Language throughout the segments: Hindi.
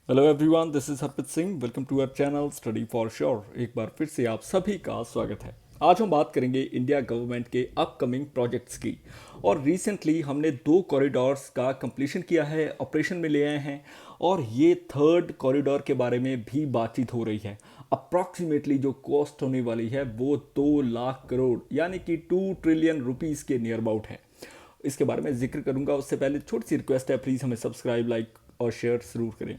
Hello everyone, this is Harpreet Singh. Welcome to our channel study for sure. एक बार फिर से आप सभी का स्वागत है। आज हम बात करेंगे इंडिया गवर्नमेंट के अपकमिंग प्रोजेक्ट्स की। और रिसेंटली हमने 2 कॉरिडोर्स का कंप्लीशन किया है, ऑपरेशन में ले आए हैं। और ये थर्ड कॉरिडोर के बारे में भी बातचीत हो रही है। अप्रॉक्सीमेटली जो कॉस्ट होने वाली है वो 2 लाख करोड़ यानी कि 2 ट्रिलियन रुपीज़ के नियर अबाउट है। इसके बारे में जिक्र करूंगा, उससे पहले छोटी सी रिक्वेस्ट है, प्लीज़ हमें सब्सक्राइब, लाइक और शेयर ज़रूर करें।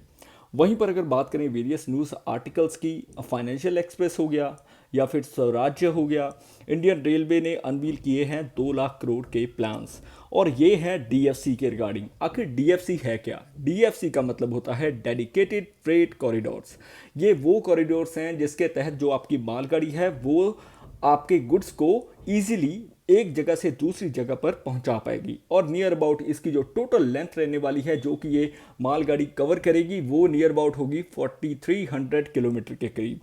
वहीं पर अगर बात करें वेरियस न्यूज़ आर्टिकल्स की, फाइनेंशियल एक्सप्रेस हो गया या फिर स्वराज्य हो गया, इंडियन रेलवे ने अनवील किए हैं 2 लाख करोड़ के प्लान्स। और ये है डीएफसी के रिगार्डिंग। आखिर डीएफसी है क्या? डीएफसी का मतलब होता है डेडिकेटेड फ्रेट कॉरिडोर्स। ये वो कॉरिडोर्स हैं जिसके तहत जो आपकी मालगाड़ी है वो आपके गुड्स को ईजिली एक जगह से दूसरी जगह पर पहुंचा पाएगी। और नियर अबाउट इसकी जो टोटल लेंथ रहने वाली है जो कि ये मालगाड़ी कवर करेगी वो नियर अबाउट होगी 4300 किलोमीटर के करीब।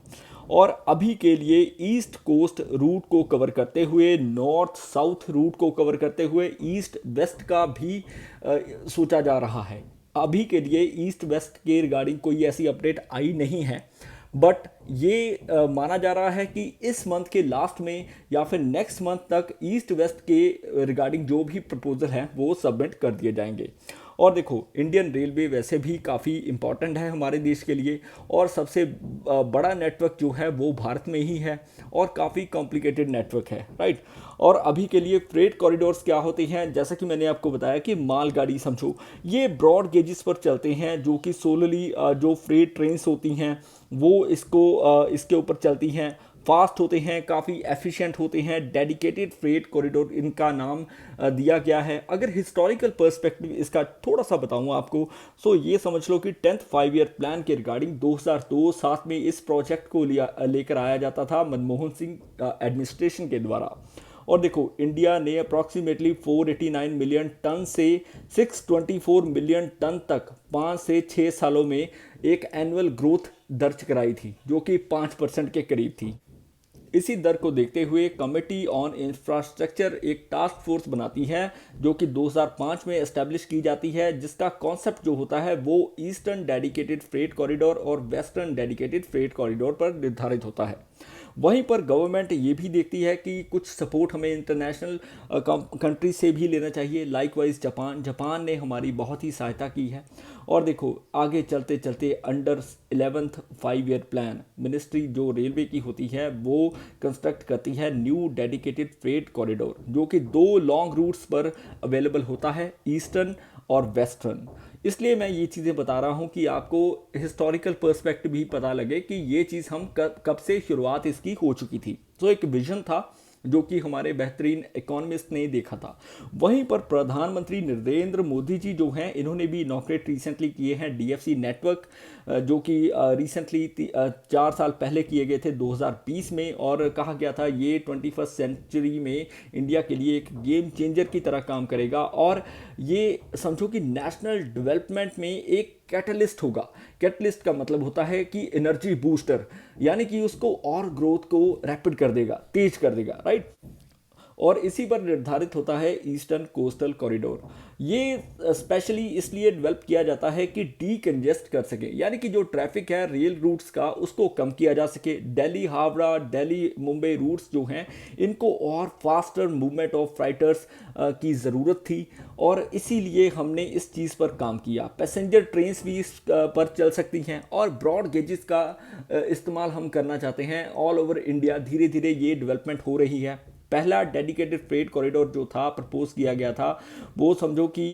और अभी के लिए ईस्ट कोस्ट रूट को कवर करते हुए, नॉर्थ साउथ रूट को कवर करते हुए, ईस्ट वेस्ट का भी सोचा जा रहा है। अभी के लिए ईस्ट वेस्ट के रिगार्डिंग कोई ऐसी अपडेट आई नहीं है, बट ये माना जा रहा है कि इस मंथ के लास्ट में या फिर नेक्स्ट मंथ तक ईस्ट वेस्ट के रिगार्डिंग जो भी प्रपोजल हैं वो सबमिट कर दिए जाएंगे। और देखो, इंडियन रेलवे वैसे भी काफ़ी इंपॉर्टेंट है हमारे देश के लिए, और सबसे बड़ा नेटवर्क जो है वो भारत में ही है, और काफ़ी कॉम्प्लिकेटेड नेटवर्क है, राइट। और अभी के लिए फ्रेट कॉरिडोर्स क्या होते हैं, जैसा कि मैंने आपको बताया कि मालगाड़ी समझो ये ब्रॉड गेजेस पर चलते हैं, जो कि सोलली जो फ्रेट ट्रेन्स होती हैं वो इसके ऊपर चलती हैं, फास्ट होते हैं, काफ़ी एफिशिएंट होते हैं। डेडिकेटेड फ्रेट कॉरिडोर इनका नाम दिया गया है। अगर हिस्टोरिकल पर्सपेक्टिव इसका थोड़ा सा बताऊं आपको, सो ये समझ लो कि 10th 5 ईयर प्लान के रिगार्डिंग 2002-7 में इस प्रोजेक्ट को लेकर आया जाता था मनमोहन सिंह एडमिनिस्ट्रेशन के द्वारा। और देखो, इंडिया ने अप्रॉक्सीमेटली 489 मिलियन टन से 624 मिलियन टन तक 5 से 6 सालों में एक एनुअल ग्रोथ दर्ज कराई थी, जो कि 5% के करीब थी। इसी दर को देखते हुए कमेटी ऑन इंफ्रास्ट्रक्चर एक टास्क फोर्स बनाती है जो कि 2005 में एस्टेब्लिश की जाती है, जिसका कॉन्सेप्ट जो होता है वो ईस्टर्न डेडिकेटेड फ्रेट कॉरिडोर और वेस्टर्न डेडिकेटेड फ्रेट कॉरिडोर पर निर्धारित होता है। वहीं पर गवर्नमेंट ये भी देखती है कि कुछ सपोर्ट हमें इंटरनेशनल कंट्री से भी लेना चाहिए। लाइकवाइज जापान ने हमारी बहुत ही सहायता की है। और देखो, आगे चलते चलते under 11th 5 year plan ministry जो रेलवे की होती है वो कंस्ट्रक्ट करती है न्यू डेडिकेटेड फ्रेट कॉरिडोर, जो कि 2 लॉन्ग रूट्स पर अवेलेबल होता है, ईस्टर्न और वेस्टर्न। इसलिए मैं ये चीज़ें बता रहा हूँ कि आपको हिस्टोरिकल पर्सपेक्टिव भी पता लगे कि ये चीज़ हम कब से शुरुआत इसकी हो चुकी थी। तो एक विजन था जो कि हमारे बेहतरीन इकोनॉमिस्ट ने देखा था। वहीं पर प्रधानमंत्री नरेंद्र मोदी जी जो हैं, इन्होंने भी इनॉग्रेट रिसेंटली किए हैं डीएफसी नेटवर्क, जो कि रिसेंटली 4 साल पहले किए गए थे 2020 में। और कहा गया था ये 21st सेंचुरी में इंडिया के लिए एक गेम चेंजर की तरह काम करेगा, और ये समझो कि नेशनल डेवलपमेंट में एक कैटलिस्ट होगा। कैटलिस्ट का मतलब होता है कि एनर्जी बूस्टर, यानी कि उसको और ग्रोथ को रैपिड कर देगा, तेज कर देगा, राइट। और इसी पर निर्धारित होता है ईस्टर्न कोस्टल कॉरिडोर। ये स्पेशली इसलिए डेवलप किया जाता है कि डी कंजेस्ट कर सके, यानी कि जो ट्रैफिक है रेल रूट्स का उसको कम किया जा सके। दिल्ली हावड़ा, दिल्ली मुंबई रूट्स जो हैं इनको और फास्टर मूवमेंट ऑफ फ्राइटर्स की ज़रूरत थी, और इसीलिए हमने इस चीज़ पर काम किया। पैसेंजर ट्रेन्स भी इस पर चल सकती हैं, और ब्रॉड गेजेस का इस्तेमाल हम करना चाहते हैं ऑल ओवर इंडिया। धीरे धीरे ये डेवलपमेंट हो रही है। पहला डेडिकेटेड फ्रेट कॉरिडोर जो था प्रपोज किया गया था वो समझो कि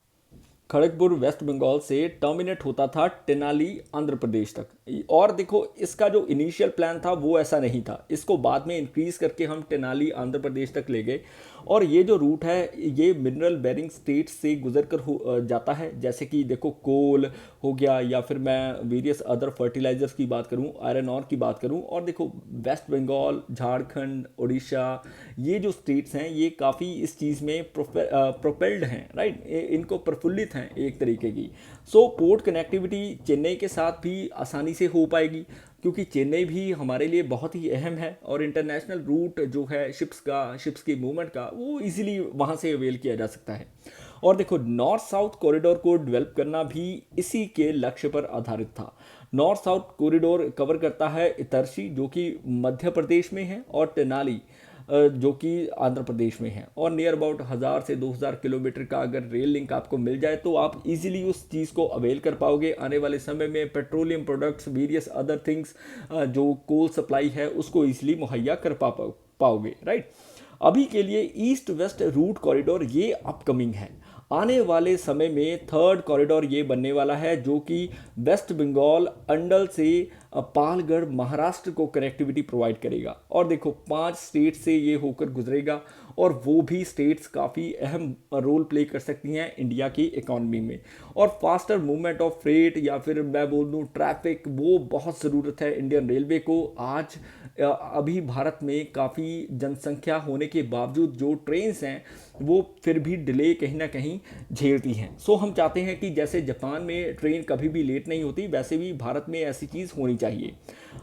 खड़गपुर वेस्ट बंगाल से टर्मिनेट होता था तेनाली आंध्र प्रदेश तक। और देखो, इसका जो इनिशियल प्लान था वो ऐसा नहीं था, इसको बाद में इंक्रीज करके हम तेनाली आंध्र प्रदेश तक ले गए। और ये जो रूट है ये मिनरल बेरिंग स्टेट से गुजर कर जाता है, जैसे कि देखो कोल हो गया, या फिर मैं वेरियस अदर फर्टिलाइजर्स की बात करूं, आयरन ऑर की बात करूं। और देखो, वेस्ट बंगाल, झारखंड, उड़ीसा, ये जो स्टेट्स हैं ये काफ़ी इस चीज़ में प्रोपेल्ड हैं, राइट, इनको प्रफुल्लित हैं एक तरीके की। सो पोर्ट कनेक्टिविटी चेन्नई के साथ भी आसानी से हो पाएगी, क्योंकि चेन्नई भी हमारे लिए बहुत ही अहम है, और इंटरनेशनल रूट जो है शिप्स की मूवमेंट का वो इजीली वहाँ से अवेल किया जा सकता है। और देखो नॉर्थ साउथ कॉरिडोर को डेवलप करना भी इसी के लक्ष्य पर आधारित था। नॉर्थ साउथ कॉरिडोर कवर करता है इतरसी जो कि मध्य प्रदेश में है, और तेनाली जो कि आंध्र प्रदेश में है। और नियर अबाउट 1000 से 2000 किलोमीटर का अगर रेल लिंक आपको मिल जाए तो आप इजीली उस चीज़ को अवेल कर पाओगे। आने वाले समय में petroleum products, various other things, जो कोल सप्लाई है उसको इजीली मुहैया कर पाओगे, राइट। अभी के लिए ईस्ट वेस्ट रूट कॉरिडोर ये अपकमिंग है। आने वाले समय में थर्ड कॉरिडोर ये बनने वाला है जो कि वेस्ट बंगाल अंडल से पालगढ़ महाराष्ट्र को कनेक्टिविटी प्रोवाइड करेगा। और देखो 5 स्टेट से ये होकर गुजरेगा, और वो भी स्टेट्स काफ़ी अहम रोल प्ले कर सकती हैं इंडिया की इकोनॉमी में। और फास्टर मूवमेंट ऑफ फ्रेट, या फिर मैं बोल दूँ ट्रैफिक, वो बहुत ज़रूरत है इंडियन रेलवे को। आज अभी भारत में काफ़ी जनसंख्या होने के बावजूद जो ट्रेन्स हैं वो फिर भी डिले कहीं ना कहीं झेलती हैं। सो हम चाहते हैं कि जैसे जापान में ट्रेन कभी भी लेट नहीं होती, वैसे भी भारत में ऐसी चीज़ होनी चाहिए।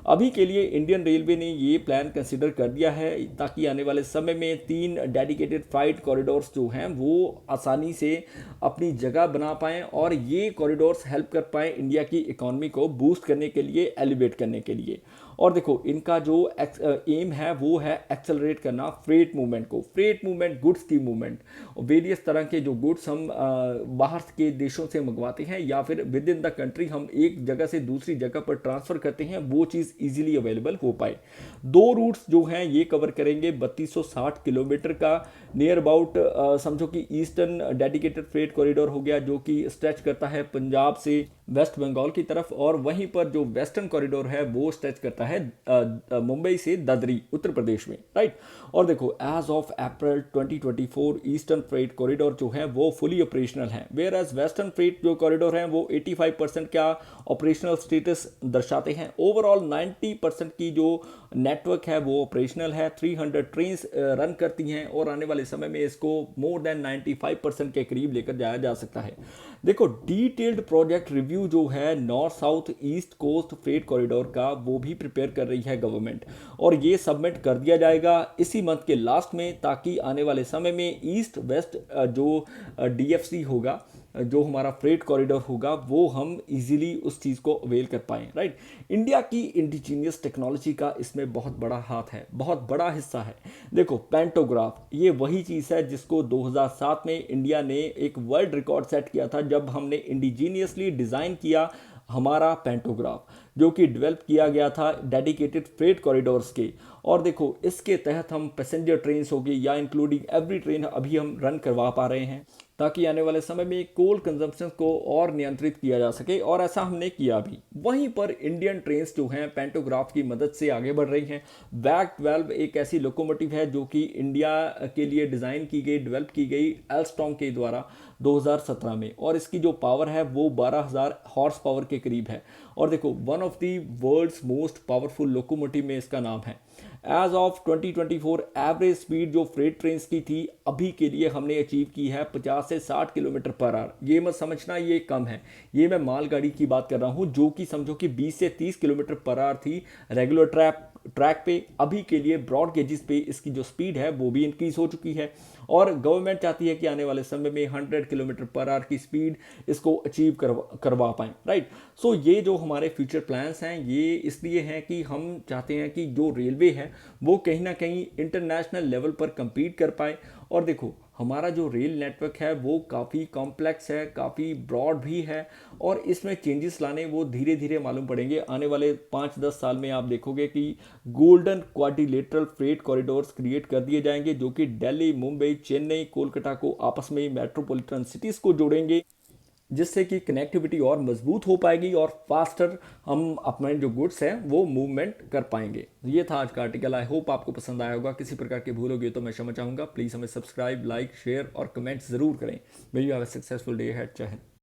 अभी के लिए इंडियन रेलवे ने ये प्लान कंसिडर कर दिया है ताकि आने वाले समय में 3 डेडिकेटेड फ्लाइट कॉरिडोर्स जो हैं वो आसानी से अपनी जगह बना पाएँ, और ये कॉरिडोर्स हेल्प कर पाएँ इंडिया की इकोनॉमी को बूस्ट करने के लिए, एलिवेट करने के लिए। और देखो इनका जो एम है वो है एक्सेलरेट करना फ्रेट मूवमेंट को, फ्रेट मूवमेंट, गुड्स की मूवमेंट। वेरियस तरह के जो गुड्स हम बाहर के देशों से मंगवाते हैं या फिर विद इन द कंट्री हम एक जगह से दूसरी जगह पर ट्रांसफ़र करते हैं, वो चीज़ इजीली अवेलेबल हो पाए। 2 रूट्स जो हैं ये कवर करेंगे 3260 किलोमीटर का। नियर अबाउट समझो कि ईस्टर्न डेडिकेटेड फ्रेट कॉरिडोर हो गया जो कि स्ट्रेच करता है पंजाब से वेस्ट बंगाल की तरफ, और वहीं पर जो वेस्टर्न कॉरिडोर है वो स्ट्रेच करता है मुंबई से ददरी उत्तर प्रदेश में, राइट। और देखो as of April 2024 eastern freight corridor जो है वो फुली ऑपरेशनल है, वेयर एज वेस्टर्न फ्रेट जो कॉरिडोर है वो 85% का ऑपरेशनल स्टेटस दर्शाते हैं। ओवरऑल 90% की जो नेटवर्क है वो ऑपरेशनल है, 300 ट्रेन रन करती हैं, और आने वाले समय में इसको मोर देन 95% के करीब लेकर जाया जा सकता है। देखो डिटेल्ड प्रोजेक्ट रिव्यू जो है north south east coast freight corridor का वो भी प्रिपेयर कर रही है गवर्नमेंट, और ये सबमिट कर दिया जाएगा इसी मंथ के लास्ट में, ताकि आने वाले समय में ईस्ट वेस्ट जो डीएफसी होगा, जो हमारा फ्रेट कॉरिडोर होगा, वो हम इजीली उस चीज़ को अवेल कर पाएँ, राइट। इंडिया की इंडिजीनियस टेक्नोलॉजी का इसमें बहुत बड़ा हाथ है, बहुत बड़ा हिस्सा है। देखो पेंटोग्राफ ये वही चीज़ है जिसको 2007 में इंडिया ने एक वर्ल्ड रिकॉर्ड सेट किया था, जब हमने इंडिजीनियसली डिज़ाइन किया हमारा पेंटोग्राफ, जो कि डेवलप किया गया था डेडिकेटेड फ्रेट कॉरिडोर्स के। और देखो इसके तहत हम पैसेंजर ट्रेन होगी या इंक्लूडिंग एवरी ट्रेन अभी हम रन करवा पा रहे हैं, ताकि आने वाले समय में कोल कंजम्पशन को और नियंत्रित किया जा सके, और ऐसा हमने किया भी। वहीं पर इंडियन ट्रेन्स जो हैं पेंटोग्राफ की मदद से आगे बढ़ रही हैं। वैग 12 एक ऐसी लोकोमोटिव है जो कि इंडिया के लिए डिज़ाइन की गई, डेवलप की गई एल्स्टॉम के द्वारा 2017 में, और इसकी जो पावर है वो 12,000 हॉर्स पावर के करीब है। और देखो one of the world's most powerful locomotive में इसका नाम है। एज ऑफ 2024 एवरेज स्पीड जो फ्रेट ट्रेन की थी अभी के लिए हमने अचीव की है 50 से 60 किलोमीटर पर आवर। ये मत समझना ये कम है, ये मैं मालगाड़ी की बात कर रहा हूँ, जो कि समझो कि 20 से 30 किलोमीटर पर आवर थी रेगुलर ट्रैक पे। अभी के लिए ब्रॉड गेजेस पे इसकी जो स्पीड है वो भी इंक्रीज हो चुकी है, और गवर्नमेंट चाहती है कि आने वाले समय में 100 किलोमीटर पर आवर की स्पीड इसको अचीव करवा पाएँ, राइट। सो ये जो हमारे फ्यूचर प्लान्स हैं ये इसलिए हैं कि हम चाहते हैं कि जो रेलवे है वो कहीं ना कहीं इंटरनेशनल लेवल पर compete कर पाए। और देखो हमारा जो रेल नेटवर्क है वो काफ़ी कॉम्प्लेक्स है, काफ़ी ब्रॉड भी है, और इसमें चेंजेस लाने वो धीरे धीरे मालूम पड़ेंगे। आने वाले 5-10 साल में आप देखोगे कि golden quadrilateral freight corridors create कर दिए जाएंगे, जो कि दिल्ली, मुंबई, चेन्नई, कोलकाता को आपस में मेट्रोपॉलिटन सिटीज़ को जोड़ेंगे, जिससे कि कनेक्टिविटी और मजबूत हो पाएगी, और फास्टर हम अपने जो गुड्स हैं वो मूवमेंट कर पाएंगे। ये था आज का आर्टिकल। आई होप आपको पसंद आया होगा। किसी प्रकार की भूल होगी तो मैं क्षमा चाहूँगा। प्लीज़ हमें सब्सक्राइब, लाइक, शेयर और कमेंट ज़रूर करें। May you have a successful day ahead. जय हिंद।